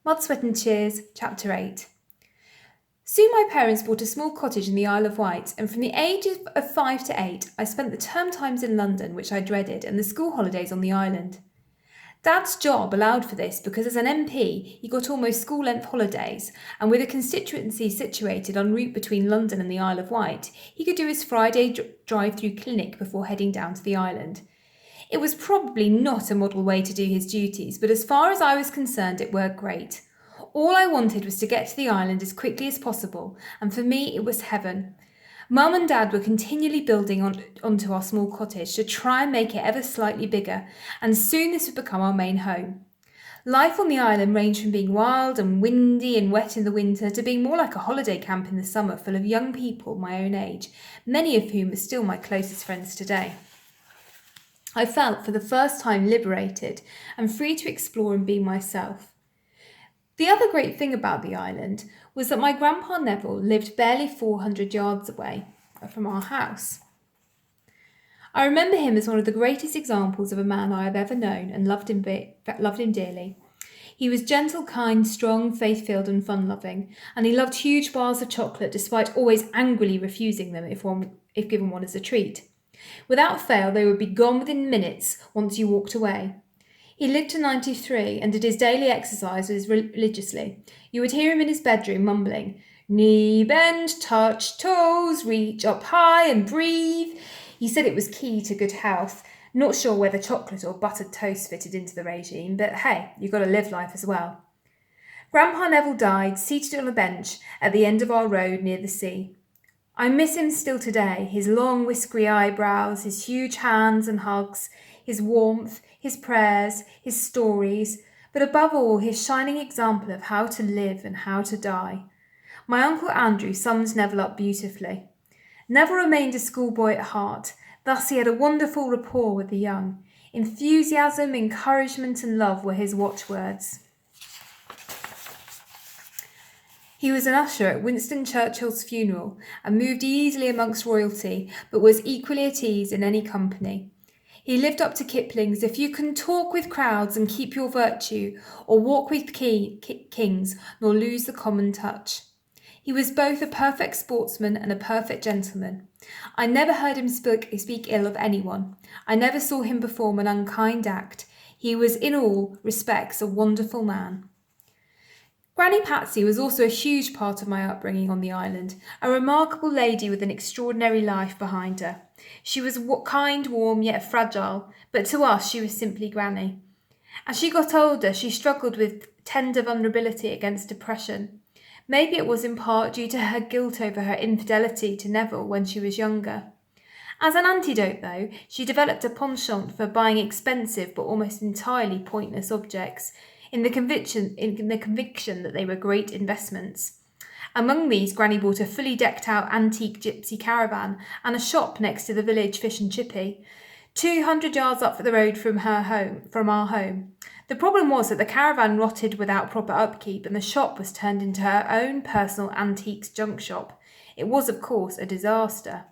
Mud, Sweat and Tears, Chapter 8. Soon my parents bought a small cottage in the Isle of Wight, and from the ages of 5 to 8, I spent the term times in London, which I dreaded, and the school holidays on the island. Dad's job allowed for this because as an MP, he got almost school-length holidays, and with a constituency situated en route between London and the Isle of Wight, he could do his Friday drive-through clinic before heading down to the island. It was probably not a model way to do his duties, but as far as I was concerned, it worked great. All I wanted was to get to the island as quickly as possible, and for me it was heaven. Mum and Dad were continually building onto our small cottage to try and make it ever slightly bigger, and soon this would become our main home. Life on the island ranged from being wild and windy and wet in the winter to being more like a holiday camp in the summer full of young people my own age, many of whom are still my closest friends today. I felt for the first time liberated and free to explore and be myself. The other great thing about the island was that my grandpa Neville lived barely 400 yards away from our house. I remember him as one of the greatest examples of a man I have ever known and loved him dearly. He was gentle, kind, strong, faith-filled and fun-loving, and he loved huge bars of chocolate despite always angrily refusing them if given one as a treat. Without fail, they would be gone within minutes once you walked away. He lived to 93 and did his daily exercises religiously. You would hear him in his bedroom mumbling, "Knee bend, touch toes, reach up high and breathe." He said it was key to good health. Not sure whether chocolate or buttered toast fitted into the regime, but hey, you've got to live life as well. Grandpa Neville died, seated on a bench at the end of our road near the sea. I miss him still today, his long whiskery eyebrows, his huge hands and hugs, his warmth, his prayers, his stories, but above all his shining example of how to live and how to die. My Uncle Andrew sums Neville up beautifully. Neville remained a schoolboy at heart, thus he had a wonderful rapport with the young. Enthusiasm, encouragement and love were his watchwords. He was an usher at Winston Churchill's funeral and moved easily amongst royalty, but was equally at ease in any company. He lived up to Kipling's "If you can talk with crowds and keep your virtue, or walk with kings, nor lose the common touch." He was both a perfect sportsman and a perfect gentleman. I never heard him speak ill of anyone. I never saw him perform an unkind act. He was in all respects a wonderful man. Granny Patsy was also a huge part of my upbringing on the island, a remarkable lady with an extraordinary life behind her. She was kind, warm, yet fragile, but to us she was simply Granny. As she got older, she struggled with tender vulnerability against depression. Maybe it was in part due to her guilt over her infidelity to Neville when she was younger. As an antidote, though, she developed a penchant for buying expensive but almost entirely pointless objects, in the conviction that they were great investments. Among these, Granny bought a fully decked-out antique gypsy caravan and a shop next to the village fish and chippy, 200 yards up the road from our home. The problem was that the caravan rotted without proper upkeep, and the shop was turned into her own personal antiques junk shop. It was, of course, a disaster.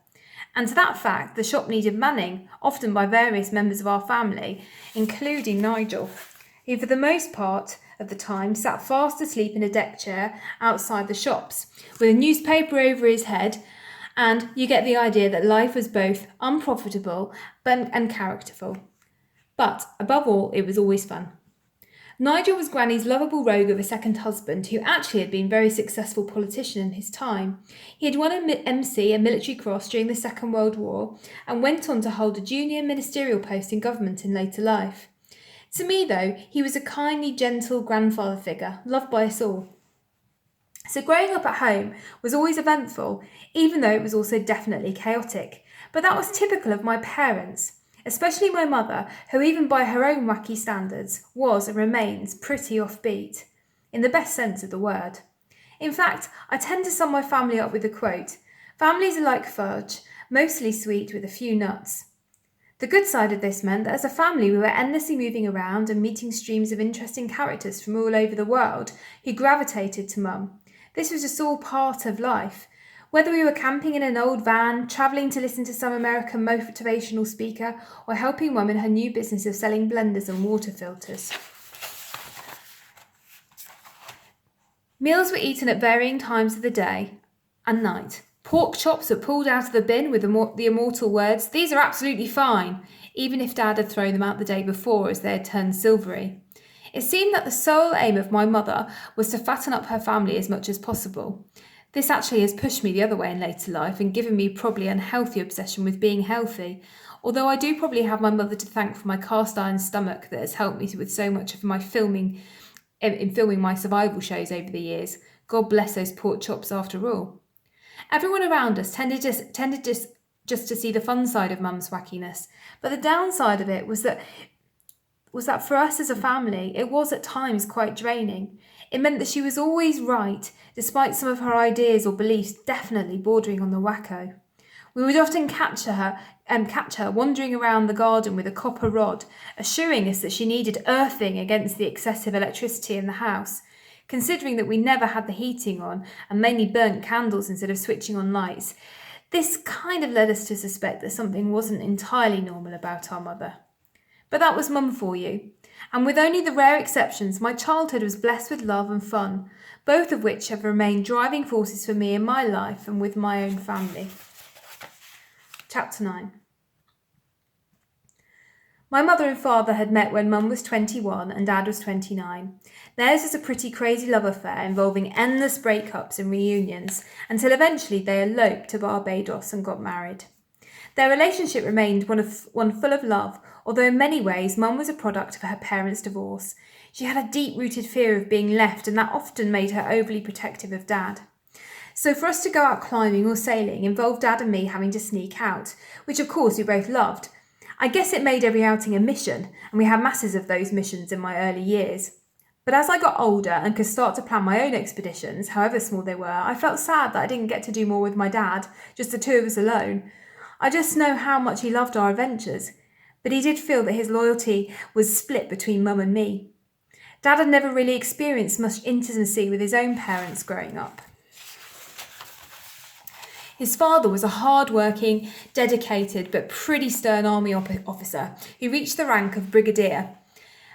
And to that fact, the shop needed manning, often by various members of our family, including Nigel, who for the most part of the time sat fast asleep in a deck chair outside the shops, with a newspaper over his head, and you get the idea that life was both unprofitable and characterful. But, above all, it was always fun. Nigel was Granny's lovable rogue of a second husband who actually had been a very successful politician in his time. He had won a military cross during the Second World War and went on to hold a junior ministerial post in government in later life. To me, though, he was a kindly, gentle grandfather figure, loved by us all. So growing up at home was always eventful, even though it was also definitely chaotic. But that was typical of my parents, especially my mother, who even by her own wacky standards was and remains pretty offbeat, in the best sense of the word. In fact, I tend to sum my family up with a quote: "Families are like fudge, mostly sweet with a few nuts." The good side of this meant that as a family we were endlessly moving around and meeting streams of interesting characters from all over the world who gravitated to Mum. This was just all part of life. Whether we were camping in an old van, travelling to listen to some American motivational speaker, or helping Mum in her new business of selling blenders and water filters. Meals were eaten at varying times of the day and night. Pork chops were pulled out of the bin with the immortal words, "These are absolutely fine," even if Dad had thrown them out the day before as they had turned silvery. It seemed that the sole aim of my mother was to fatten up her family as much as possible. This actually has pushed me the other way in later life and given me probably an unhealthy obsession with being healthy, although I do probably have my mother to thank for my cast iron stomach that has helped me with so much of my filming my survival shows over the years. God bless those pork chops after all. Everyone around us tended just to see the fun side of Mum's wackiness, but the downside of it was that for us as a family, it was at times quite draining. It meant that she was always right, despite some of her ideas or beliefs definitely bordering on the wacko. We would often catch her wandering around the garden with a copper rod, assuring us that she needed earthing against the excessive electricity in the house. Considering that we never had the heating on and mainly burnt candles instead of switching on lights, this kind of led us to suspect that something wasn't entirely normal about our mother. But that was Mum for you. And with only the rare exceptions, my childhood was blessed with love and fun, both of which have remained driving forces for me in my life and with my own family. Chapter 9. My mother and father had met when Mum was 21 and Dad was 29. Theirs was a pretty crazy love affair involving endless breakups and reunions, until eventually they eloped to Barbados and got married. Their relationship remained one full of love, although in many ways Mum was a product of her parents' divorce. She had a deep-rooted fear of being left, and that often made her overly protective of Dad. So for us to go out climbing or sailing involved Dad and me having to sneak out, which of course we both loved. I guess it made every outing a mission, and we had masses of those missions in my early years. But as I got older and could start to plan my own expeditions, however small they were, I felt sad that I didn't get to do more with my dad, just the two of us alone. I just know how much he loved our adventures, but he did feel that his loyalty was split between Mum and me. Dad had never really experienced much intimacy with his own parents growing up. His father was a hard-working, dedicated, but pretty stern army officer who reached the rank of brigadier.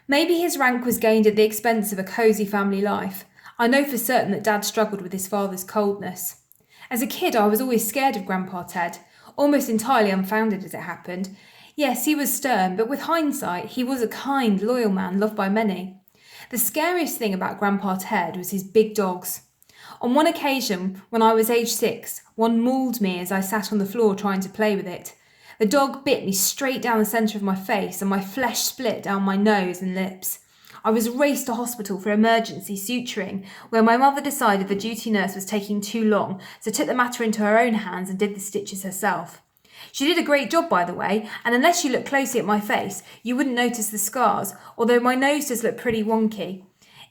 Maybe his rank was gained at the expense of a cosy family life. I know for certain that Dad struggled with his father's coldness. As a kid, I was always scared of Grandpa Ted, almost entirely unfounded as it happened. Yes, he was stern, but with hindsight, he was a kind, loyal man loved by many. The scariest thing about Grandpa Ted was his big dogs. On one occasion, when I was age 6, one mauled me as I sat on the floor trying to play with it. The dog bit me straight down the centre of my face and my flesh split down my nose and lips. I was raced to hospital for emergency suturing, where my mother decided the duty nurse was taking too long, so took the matter into her own hands and did the stitches herself. She did a great job, by the way, and unless you look closely at my face, you wouldn't notice the scars, although my nose does look pretty wonky.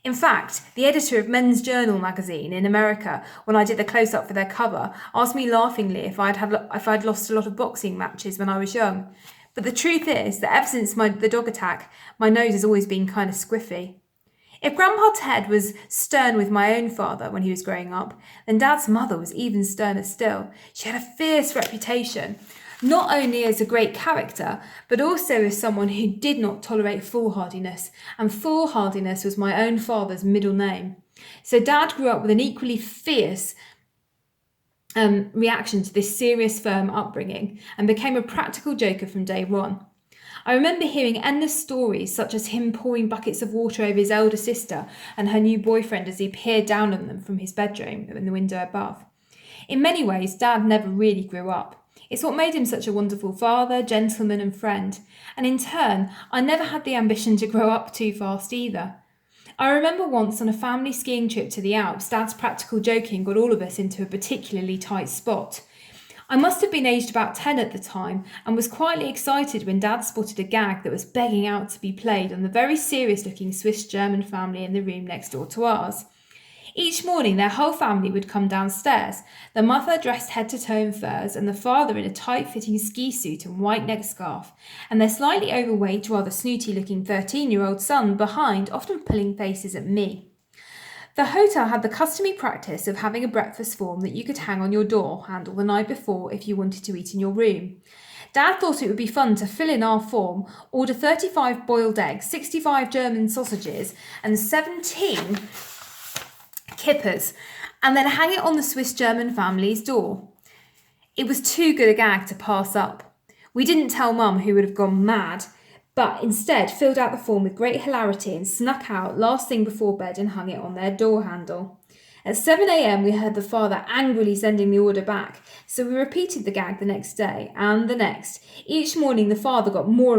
In fact, the editor of Men's Journal magazine in America, when I did the close-up for their cover, asked me laughingly if I'd lost a lot of boxing matches when I was young. But the truth is that ever since the dog attack, my nose has always been kind of squiffy. If Grandpa Ted was stern with my own father when he was growing up, then Dad's mother was even sterner still. She had a fierce reputation, not only as a great character, but also as someone who did not tolerate foolhardiness, and foolhardiness was my own father's middle name. So Dad grew up with an equally fierce reaction to this serious, firm upbringing, and became a practical joker from day one. I remember hearing endless stories, such as him pouring buckets of water over his elder sister and her new boyfriend as he peered down on them from his bedroom in the window above. In many ways, Dad never really grew up. It's what made him such a wonderful father, gentleman and friend. And in turn, I never had the ambition to grow up too fast either. I remember once on a family skiing trip to the Alps, Dad's practical joking got all of us into a particularly tight spot. I must have been aged about 10 at the time and was quietly excited when Dad spotted a gag that was begging out to be played on the very serious-looking Swiss-German family in the room next door to ours. Each morning, their whole family would come downstairs, the mother dressed head to toe in furs and the father in a tight-fitting ski suit and white neck scarf, and their slightly overweight, rather snooty-looking 13-year-old son behind, often pulling faces at me. The hotel had the customary practice of having a breakfast form that you could hang on your door handle the night before if you wanted to eat in your room. Dad thought it would be fun to fill in our form, order 35 boiled eggs, 65 German sausages, and 17 kippers, and then hang it on the Swiss German family's door. It was too good a gag to pass up. We didn't tell Mum, who would have gone mad, but instead filled out the form with great hilarity and snuck out last thing before bed and hung it on their door handle. At 7 a.m. we heard the father angrily sending the order back, so we repeated the gag the next day and the next. Each morning the father got more